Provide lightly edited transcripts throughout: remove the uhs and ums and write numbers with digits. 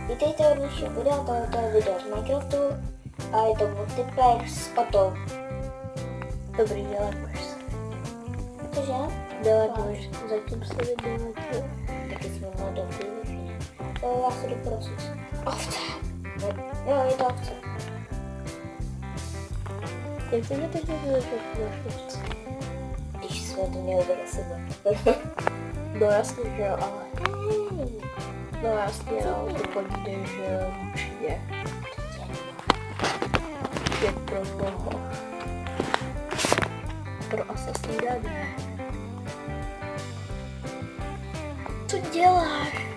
Vítejte u dalšího videa, tohoto je video z Minecraftu a je to multiplayer s Otou. Dobrý, deletuješ. Cože? Deletuješ, zatím se nedeletuje. Taky jsme mohli do Wi-Fi. Já se jdu prosit. Ovce! Jo, je to ovce. Jak se mi teď nedeletuješ ovce? Když jsme to měli vedle sebe. No jasně, že jo, ale... No jasně, no, to podíde, že určitě. Je pro koho? Pro asasína ne. Co děláš?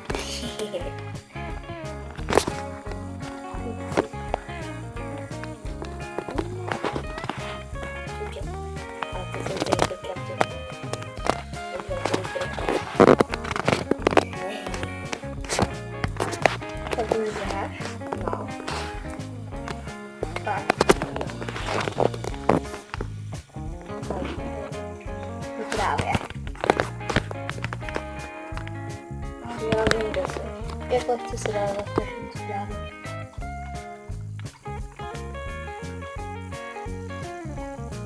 Tak už jdeš? No. Tak. No právě. Já vím, kde jsi. Jako chci si dát na vteřinu zprávu.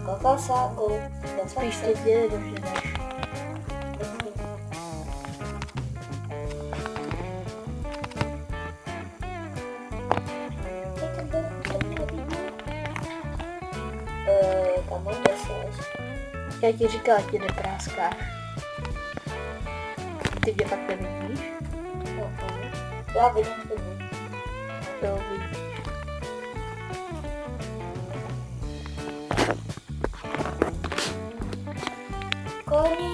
Kokosáku. Spíš ty mě nedoženeš. Kam kde jsi? Já ti říkala, ti nepráskáš. Ty mě pak nevidíš? Já vidím tebe. Jo, vidíš. Koni.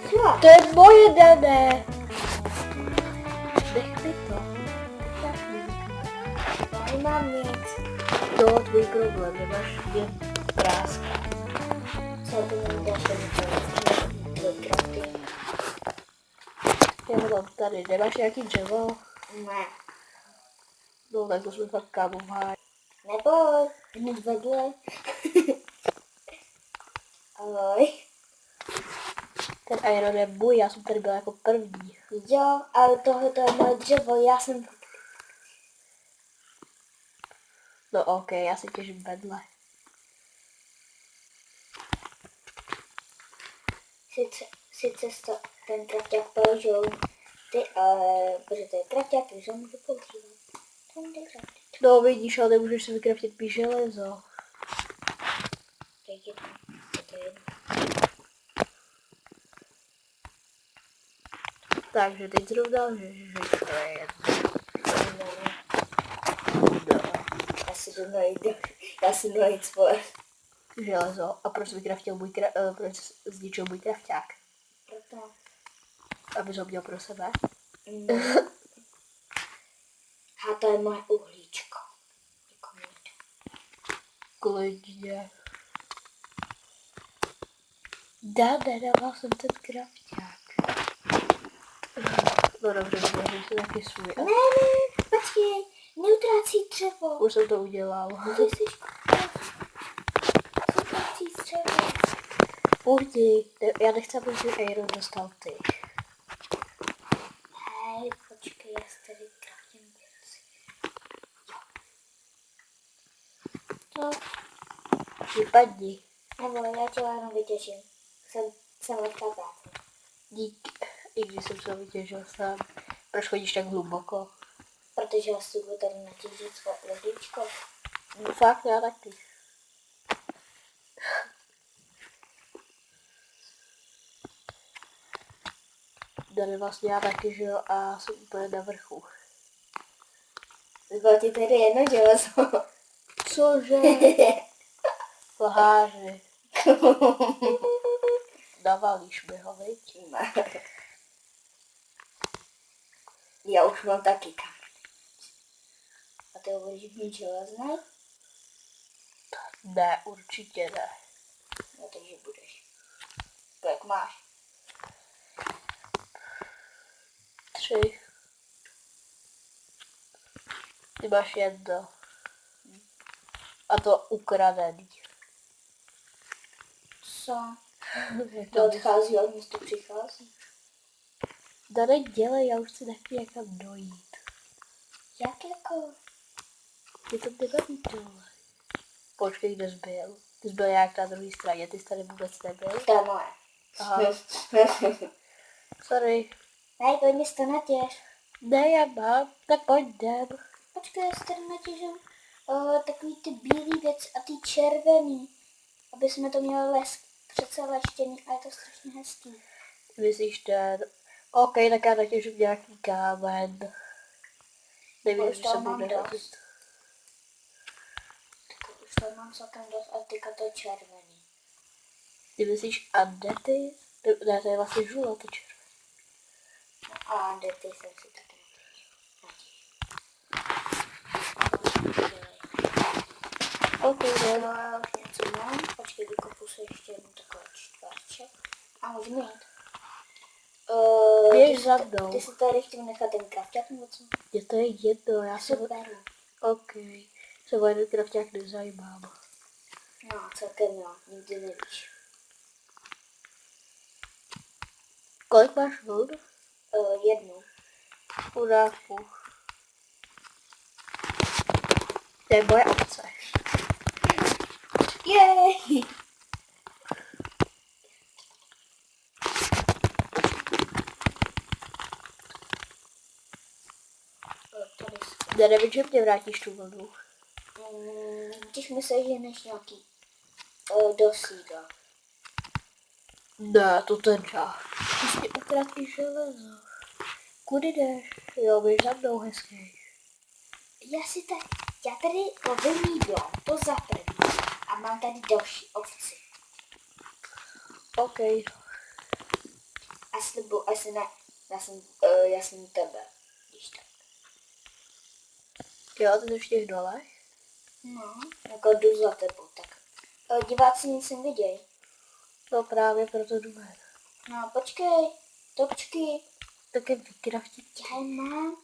Chvíla. To je moje dané! Nech mi to. Já nemám nic. To je tvůj problém, nemáš mě práskat. Co to mi dáš do crafting? Já ho mám tady, nemáš nějaký dřevo? Ne. No tak to jsme fakt kámováni. Neboj, hned vedle. Ahoj. Ten iron je můj, já jsem tady byla jako první. Jo, ale tohle je moje dřevo, já jsem... No ok, já si těžím vedle. Sice ten krafťák použil ty, ale protože to je krafťák, takže ho můžu používat. Ten je krafťák. No vidíš, ale nemůžeš si vykraftit píš železo. Tak je to jedno. Takže teď zrovna, že to je jedno. No. Já si jdu najít svoje. Železo. A proč vykraftil proč zničil můj krafťák? Proto. Abys ho měl pro sebe? No. A to je moje uhlíčko. Klidně. Nedával jsem ten krafťák. No dobře, můžu si taky svůj. Ne, počkej, neutrácí dřevo. Už jsem to udělal. Ty jsi neutrácí dřevo. Půjdi, já nechci, aby si Iron dostal ty. Hej, počkej, já si tady kraftím věci. No, vypadni. Nebo já tě jenom vytěžím. Jsem lehká práce. Díky. I když jsem se vytěžil sám. Proč chodíš tak hluboko? Protože já si budu tady natěžit svoje uhlíčko. No fakt, já taky. Tady vlastně já taky, že jo, a jsem úplně na vrchu. Bylo ti tady jedno železo. Cože? Lháři. Navalíš mi ho, viď? Ne. Já už mám taky kámen. A ty budeš mít železný? Ne, určitě ne. No takže budeš. Kolik máš? 3. Ty máš jedno. A to ukradený. Co? To odchází, ale město přichází. Dane, dělej, já už si nechci někam dojít. Jak jako? Je to nebaví tohle. Počkej, kde jsi byl? Ty jsi byl nějak na druhé straně, ty jsi tady vůbec nebyl? To je moje. Aha. Sorry. Ne, pojď to natěž. Ne, já mám, tak pojď jdem. Počkej, já si tady natěžím takový ty bílý věc a ty červený. Aby jsme to měli přece leštěný a je to strašně hezký. Myslíš ten? OK, tak já natěžím nějaký kámen. Nevím, Už že toho se mám bude dost. hodit. Už to mám celkem dost a teďka to je červený. Ty myslíš andety? Ne, to je vlastně žluto červený. No a ty jsem si taky OK, ne. no, já už něco mám. Počkej, vykopu se ještě jednou takový čtverček. A můžeme jít. Běž za mnou. Ty si tady chtěl nechat ten krafťák nebo co? Mně to je jedno, já se... Super. OK. Se o jeden krafťák nezajímám. No, celkem jo, nikdy nevíš. Kolik máš vod? Jednu. Chudáku. To je moje ovce. Jej! Já nevím, že mě vrátíš tu vodu. Když myslíš, že než nějaký do sídla. Ne, to ten čas. Ty jsi mi ukradl i železo. Kudy jdeš? Jo, běž za mnou hezký. Já tady vymýdlám to za první a mám tady další ovci. OK. A slibuji, asi ne, já jsem tebe, když tak. Jo, ty jsi v těch dolech? No, jako jdu za tebou, tak. Diváci nic nevidějí. No právě proto jdu ven. No, počkej, točky, Tak je vykraftit. já je mám.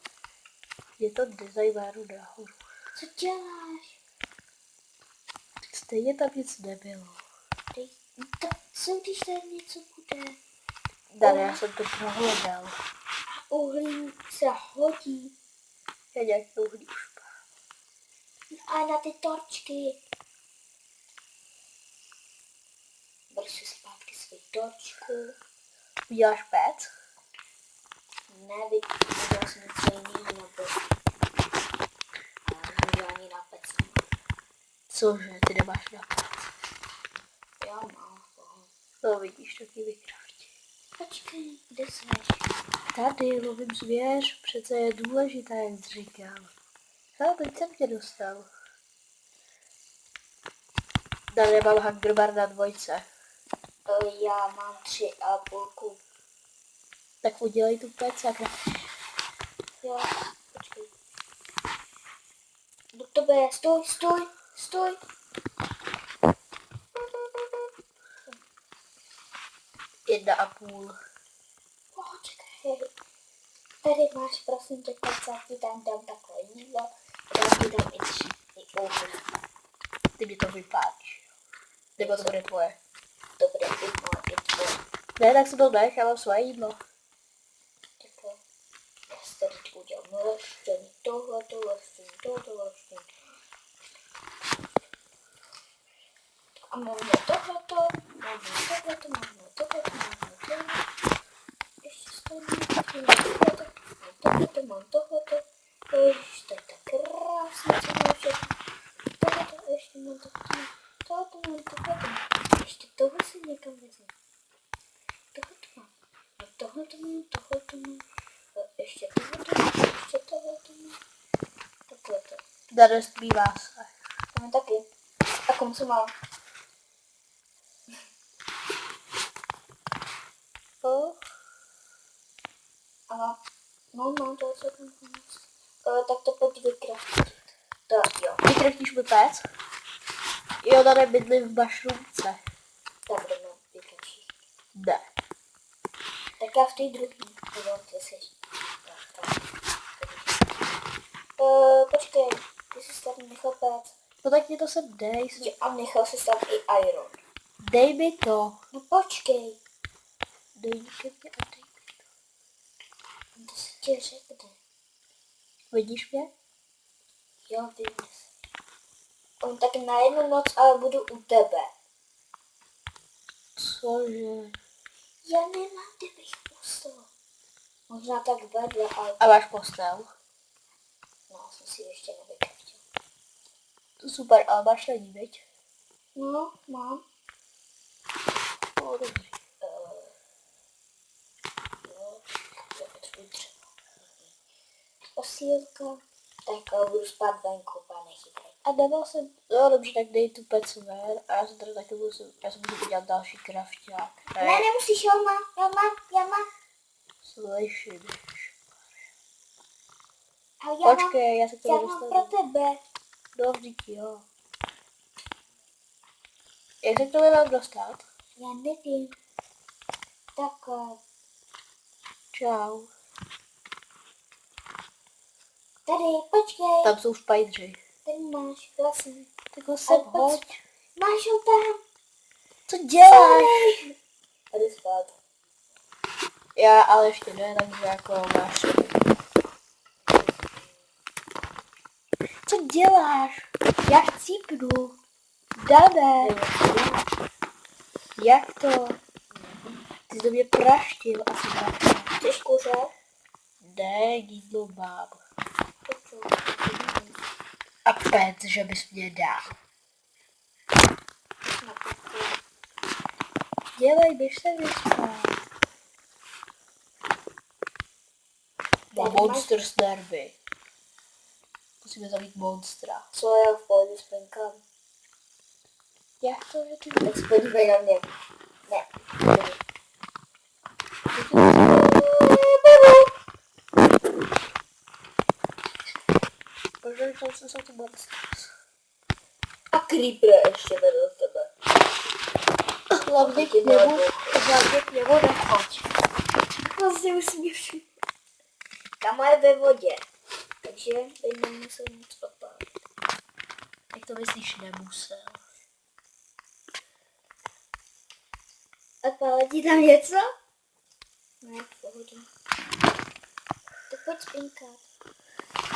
Je to designéru nahoru. Co děláš? Stejně tam nic nebylo. To co, když tady něco bude? Dane, já jsem to prohledal. A uhlí se hodí. Já nějaký uhlí už mám. A na ty torčky. Ber si zpátky svou torčku. Uděláš pec? Ne, viděl jsem něco jiného na pec. Já ani na pec nemám. Cože, ty nemáš na pec? Já mám. No vidíš, taky vykraftit. Počkej, kde jsi? Tady lovím zvěř, přece je důležité, jak jsi říkal. No, teď jsem tě dostal. Tady mám hungerbar na 2. Já mám 3,5. Tak udělej tu pec, sakra. Jo, počkej. Jdu k tobě, stůj. 1,5. Počkej. Tady máš, prosím tě, pec, já ti tam dám takové jídlo. Já ti dám i uhlí. Ty mi to vypálíš. Nebo to bude tvoje. To bude i tvoje. Ne, tak si to nech, já mám svoje jídlo. Takhle. Já si tady udělám leštění, tohle leštění. A máme tohleto. Ještě stejně, mám tohleto. Ježiš, to je tak krásně, co mám všechno. Tohleto, ještě mám tohleto. Ještě tohle si někam vezmu. Tohleto mám. Tohleto mám. Ještě tohleto mám. Tohleto. Dane zpívá se. To mám taky. A kom co mám? A mám to celkem pomoct. Tak to pojď vykraftit. Tak jo. Vykraftíš mi pec? Jo, Dane bydlí v bašrumce. Tak jdeme vykraftit. Ne. Tak já v té druhé. Jo, ty jsi. Počkej, ty jsi tady nechal pec. No tak mi to sem dej. A nechal jsi tam i iron. Dej mi to. No počkej. Dej mi ke mně a dej mi to. ještě řekne. Vidíš mě? Jo, vím. On tak na jednu noc, ale budu u tebe. Cože? Já nemám, kde bych usl. Možná tak vedle, ale A máš postel? no, jsem si ještě nevykraftil. Super, ale máš na ní, viď? No, mám. No, dobrý. Jo, já potřebuji dřevo. Osílka. Tak ale budu spát venku, pane chytrý. A nemal jsem, no dobře, tak dej tu pecu ven a já se tady taky já se budu udělat další krafťák. Ne, nemusíš, já mám. Slyším. Ale já Počkej, já se k já tomu mám dostanu. pro tebe. No, vždyť jo. Jak se k tomu mám dostat? Já nevím. Takhle. Čau. Tady, počkej. Tam jsou špajdři. Tady máš, vlastně. Tak ho sem Ale hoď. Máš ho tam. Co děláš? A jdu spát. Já ale ještě ne, takže jako máš. Co děláš? Já chcípnu. Dané. Jak to? Ty jsi do mě praštil asi dvakrát. Chceš kuře? Ne, jídlo mám. A pec, že bys mě dal. Dělej, běž se vyspat. Mám monster s nervy. Musíme zabít monstra. Co já v pohodě spinkám? Jak to, že ty... Tak se podívej na mě. Ne. Požádal jsem se tu monstra. A creeper ještě vedle tebe. Hlavně k němu nechoď. Vlastně usmíš. Kama je ve vodě. Takže by nemusel nic odpálit. Jak to myslíš, nemusel? Odpálit ti tam něco? Ne, v pohodě. Tak pojď spinkat.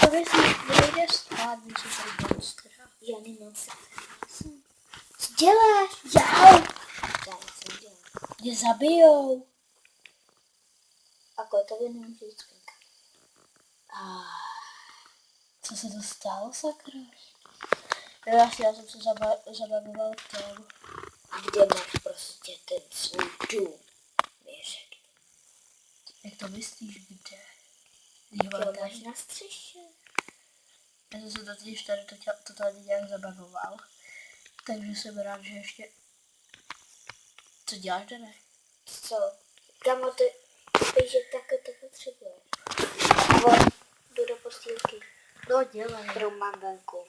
To myslíš, nejde stát, když jsou tady monstra. Já nemám se. Co děláš? Jau! Já nic nedělám. Mě zabijou. A kotovi nemůže jít spinkat. Co se to stalo, sakra? Já jsem se zabavoval v tom. A kde máš prostě ten svůj dům? Mi řekni. Jak to myslíš, kde? Jo, máš na střeše. Já jsem se totiž tady to tady nějak zabavoval. Takže jsem rád, že ještě... Co děláš, Dane? Co? Kamo, ty víš, že takhle to potřebuješ. Vole, jdu do postýlky, No dělej. kterou mám venku.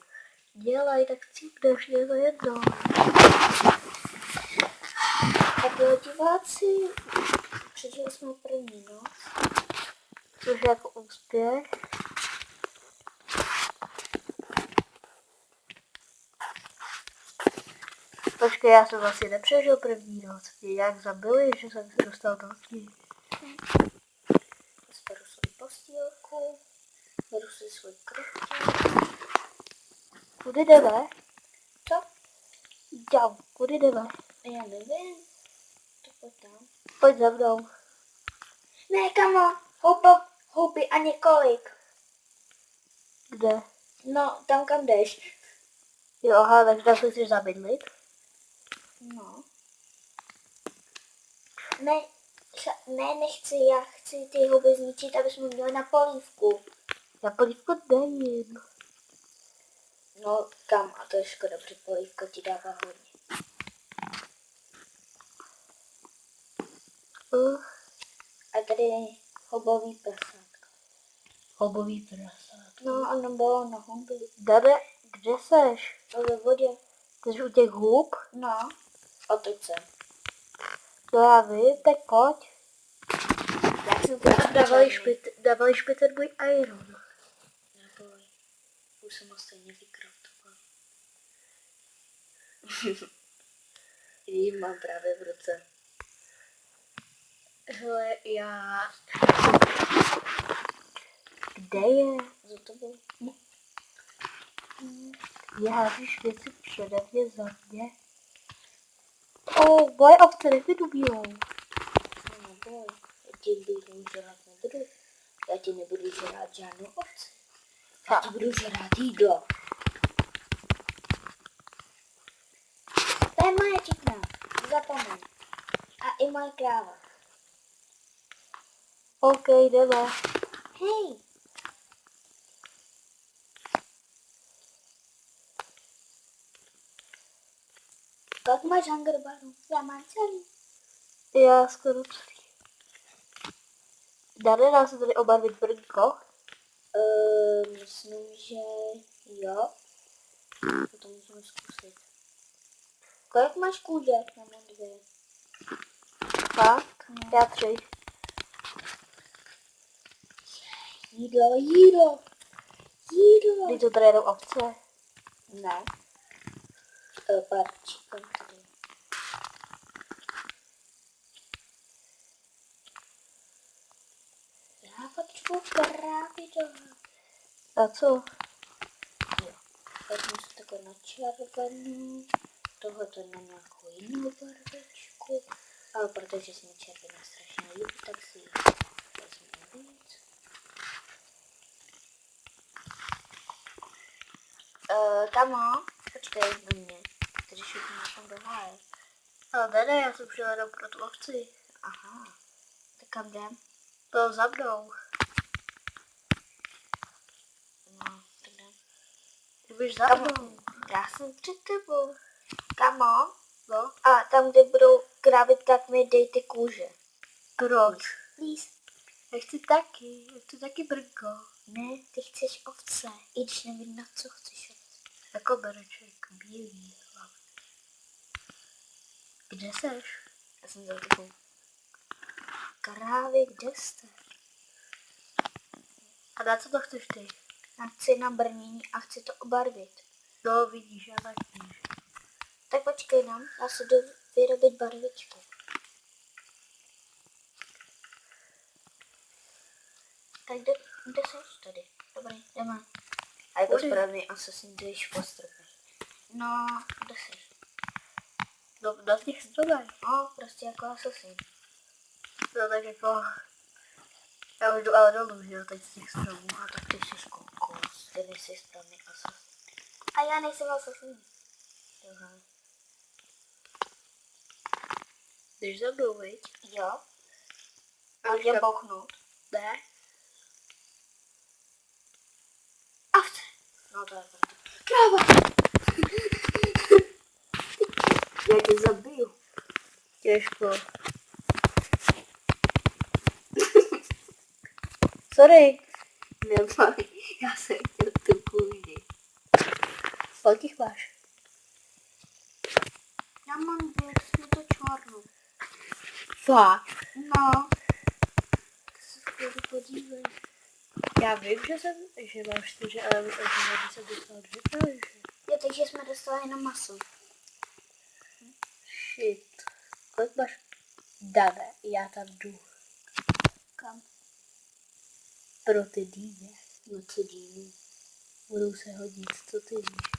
Dělej, tak cípneš, je to jedno. Tak jo, diváci, přežili jsme první noc. Což je jako úspěch. Počkej, já jsem vlastně nepřežil první noc. Mě nějak zabili, že jsem se dostal do tmy. Zberu svou postýlku, beru si svůj krok. Kudy jdeme? Co? Jau, kudy jdeme? Já nevím. To pojď tam. Pojď za mnou. Ne, kamo, houby a několik. Kde? No, tam kam jdeš. Jo, aha, takže tam se chceš zabydlit? No. Ne, nechci, já chci ty houby zničit, aby jsme měli na polívku. Já polívku nevím. No, kam? A to je škoda, protože polívka ti dává hodně. A tady je houbový prasátko. Houbový prasát. No, ono bylo na houby. Dane, kde seš? No, ve vodě. Ty jsi u těch hub? No. A teď jsem. No já vím, tak pojď. Já jsem to Dávali špitr můj iron. Neboj. Už jsem ho stejně vykraftoval. Jí mám právě v ruce. Hele, já Ty házíš věci přede mě, za mě. Moje ovce nevydubíjou. Neboj, já ti budu žrát nebudu. Já ti nebudu žrát žádnou ovci. Já ti budu žrát jídlo. To je moje čikna, zapomeň. A i moje kráva. OK, jdeme. Hej. Kolik máš hungerbarů? Já mám celý. Já skoro celý. Dá se tady obarvit brnko? Myslím, že jo. To musíme zkusit. Kolik máš kůže? Já mám 2. Fakt? Já 3. Jídlo, jídlo. Jídlo. Když to tady jedou ovce. Ne. Pár chicken tady. Já potřebuji krávy dohrát. A co? Jo. Vezmu si takhle na červenou. Tohoto na nějakou jinou barvičku. Ale protože jsme červená strašně líbí, tak si ji vezmu víc. Kamo, počkej na mě. Když už někam do háje. Ale ne, já jsem šel jenom pro tu ovci. Aha. Tak kam jdem? To za mnou. No, tak jdem. Ty budeš za Kamo, mnou. já jsem před tebou. Kamo, No, a tam, kde budou krávy, tak mi dej ty kůže. proč? Please. Já chci taky brnko. Ne, ty chceš ovce. I když nevím, na co chceš ovce. Jako bereček, bílý hlavně. Kde seš? Já jsem za tebou. Krávy, kde jste? A na co to chceš ty? Já chci na brnění a chci to obarvit. No vidíš, já taky. Tak počkej nám, já si jdu vyrobit barvičku. Tak kde seš tady? Dobrý, jdeme. A jako Kudy? správný asasin jdeš po stropech. No, kde seš? No, na těch stromech. No, prostě jako asasin. No tak jako... Já už jdu ale dolů, že jo, teď z těch stromů. No, tak ty jsi kokos, ty nejsi správný asasin. A já nejsem asasin. Aha. Jdeš za mnou, viď? Jo. A kde bouchnout? Ne? Ovce. No to je pravda. Kráva. Já tě zabiju. Těžko. Sorry. Neboj, já jsem chtěl tu kůži. Kolik jich máš? Já mám 2, je to černou. Fakt? No. Tak se chvíli podívej. Já vím, že mám 4, ale že jsem dostal 2 právě, že? Jo, takže jsme dostali jenom maso. Shit. Kolik máš? Dane, já tam jdu. Kam? Pro ty dýně. No ty dýny. Budou se hodit, co ty víš.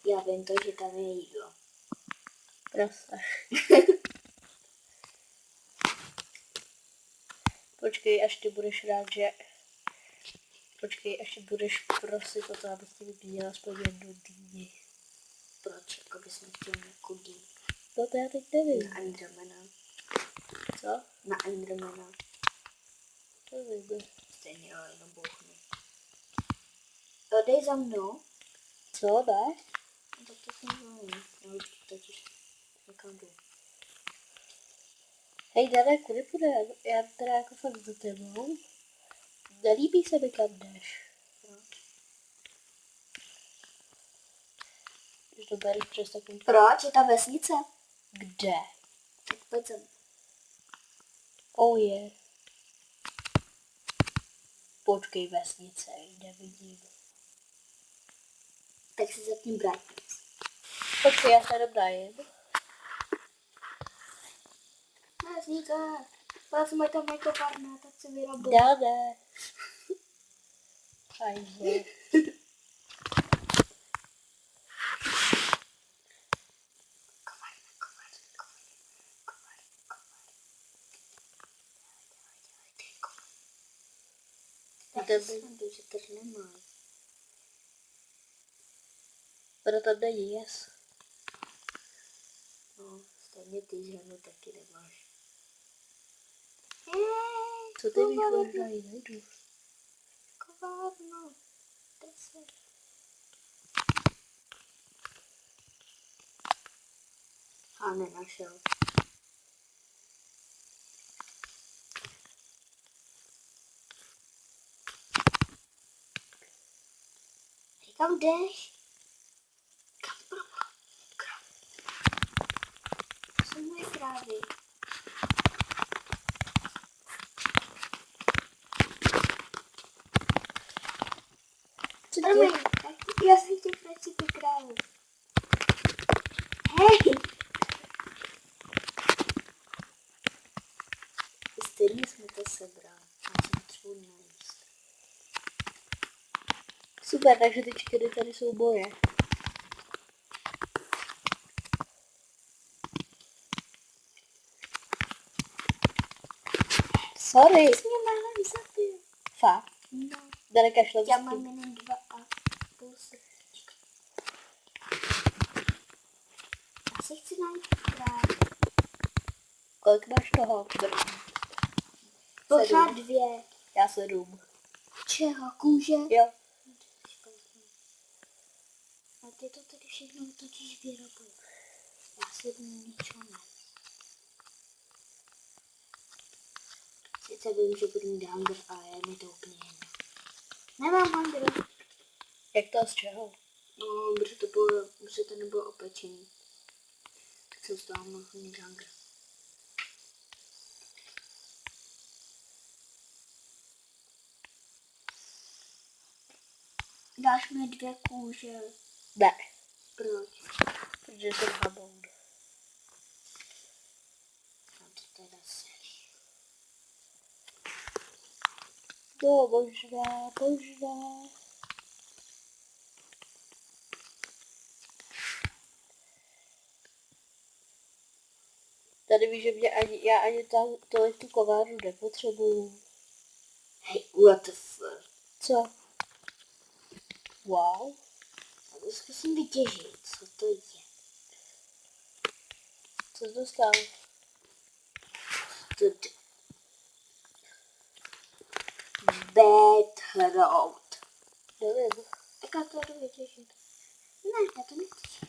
Já vím to, že tam je jídlo. Prasa. Počkej, až ty budeš rád, že... Počkej, až ty budeš prosit o to, abys ti vypínila aspoň jednu dýni. Proč? Jako bychom chtěli nějakou dýni. No to já teď nevím. Na Endermana. Co? Na Endermana. To nevím. Stejně ale jenom bouchnu. Jo, dej za mnou. Co, ne? No, tak to jsem nevím. Já už totiž někam jdu. Hej, Dane, kudy půjdeme? Já teda jako fakt za tebou. Nelíbí se mi, kam jdeš. Proč? Když to bereš přes takový... Proč? Je ta vesnice? Kde? Tak pojď sem. Oh je. Počkej, vesnice, nevidím. Tak si zatím brightness. Počkej, já se jenom najím. Vesnice. Vezme to moje kopárna, tak si vyrobu. Dane. Hajzle. Já si myslím, že tady nemají. Proto není jes. No, stejně ty ženu taky nemáš. Co ty víš, možná ji najdu. Kovárno. 10. A nenašel. Ty kam jdeš? Kam proboha? Kam? To jsou moje krávy. Co Promiň, já jsem chtěl pračit ty krávy. Hej! Stejně jsme to sebral. Já se potřebuji najíst. Super, takže ty 4 tady jsou moje. Sorry. Jsi mě málem zabil. Fakt. No, Daleka šla já mám jenom 2,5 srdíčka. Já si chci najít krávy. Kolik máš toho? Pořád 2. Já 7. Čeho? Kůže? Jo. A ty to tady všechno totiž vyrobují. Já si ničeho ne. Sice vím, že budu mít hunger, ale je mi to úplně jedno. Nemám hunger. Jak to z čeho? No, protože to nebylo opečení. Tak jsem z toho mohl mít hunger. Dáš mi 2 kůže. Ne, Proč? protože jsem hamoun. A to teda seš. No, možná. Tady víš, že já ani tolik tu kovárnu nepotřebuju. Hej, what the fuck? Co? Wow. Já to zkusím vytěžit, co to je. Co jsi dostal? Bad throat. Nevím. Tak já to jdu vytěžit. Ne, já to nechci.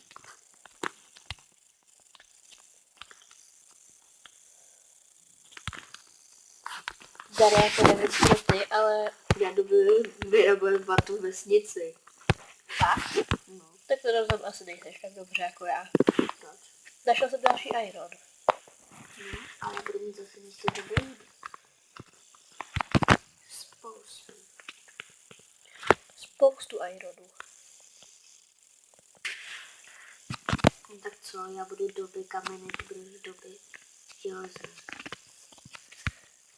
Zara, já to nevím, co ty, ale Já jdu vyrobovat tu vesnici. fakt? No, Tak to rozhodně asi nejseš tak dobře jako já. proč? Našel jsem další iron. No, ale budu mít zase něco dobrý. Spoustu ironů. No, tak co, já budu doby kameny, ty budeš doby železné.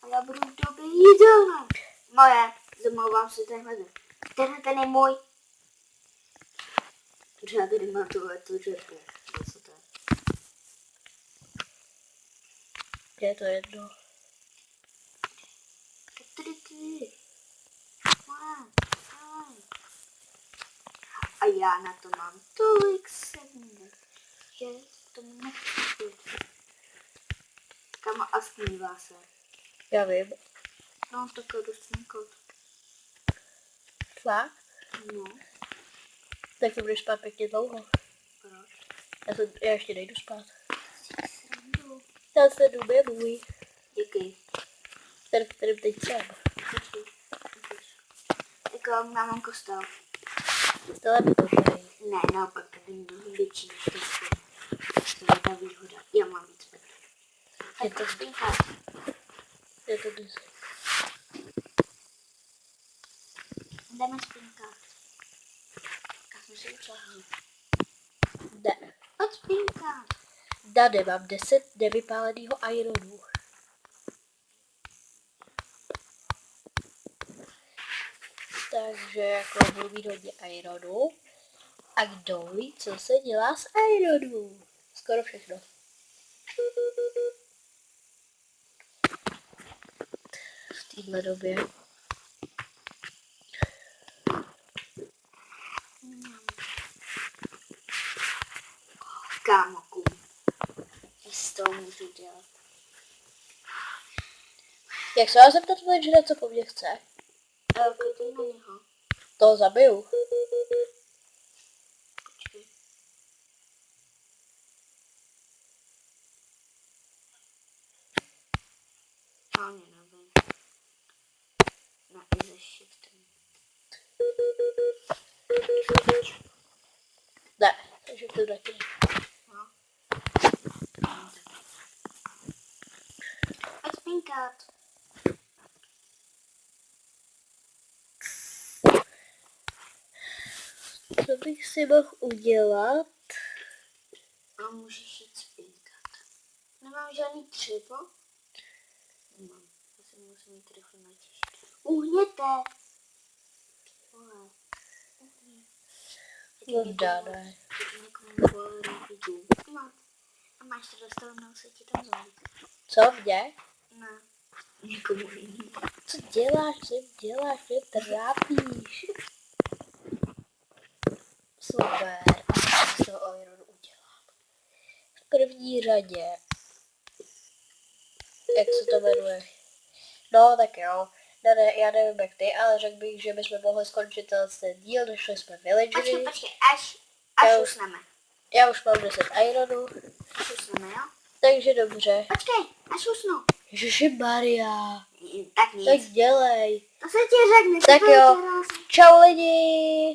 A já budu doby jídelné. Moje, zamlouvám se tenhle. Ten je můj. Protože já tady mám tu žerku. No, co to je? Je to jedno. Ty. A já na to mám tolik sedmů, že to nechci. Kam a smívá se. Já vím. No, tak jdu spínkat. Fakt? No, Tak to budeš spát pěkně dlouho. proč? Já ještě nejdu spát. Srandu. Já se jdu je můj. Jaký? Ten, v kterém teď jsem. Jako mám kostel. Tohle by to tady. Ne, naopak, tady mnohem větší než to. To je ta výhoda. Já mám víc petu. Je Tak to- spínkat. Je to dnes. Jdeme spínkat. Já jsem si usáhnu. Ne. Pojď spínkat. Dane, mám 10 nevypálenýho ironů. Takže jako budu mít hodně ironu. A kdo ví, co se dělá s ironu? Skoro všechno. V téhle době. Kámoku. Z toho můžu dělat. Jak se vás zeptat večera, co po mně chce? Klikni na něho. To zabiju. Počkej. Ani nevím. Na i ze shiftem. Ne, takže to taky. No. Pojď spinkat. Co bych si mohl udělat? A můžeš jít spinkat. Nemám žádný třivo? Nemám. Já se musím jít rychle natěšit. Uhněte! Vole. No dále. Někomu bolí dům. No. A máš to dostavenou, se ti tam zombík. Co mě? Ne. Někomu jiný. Co děláš, mě trápíš. Super, a co z toho ironu udělám? V první řadě. Jak se to jmenuje? No tak jo. Ne, já nevím jak ty, ale řekl bych, že bychom mohli skončit ten díl, došli jsme villagery. Počkej, až Já už- usneme. Já už mám 10 ironů, Až usneme, jo? takže dobře. Počkej, až usnu. Ježišmarja, Tak nic. tak dělej. To se ti řekne. Tak to je jo. krásný. Čau lidi.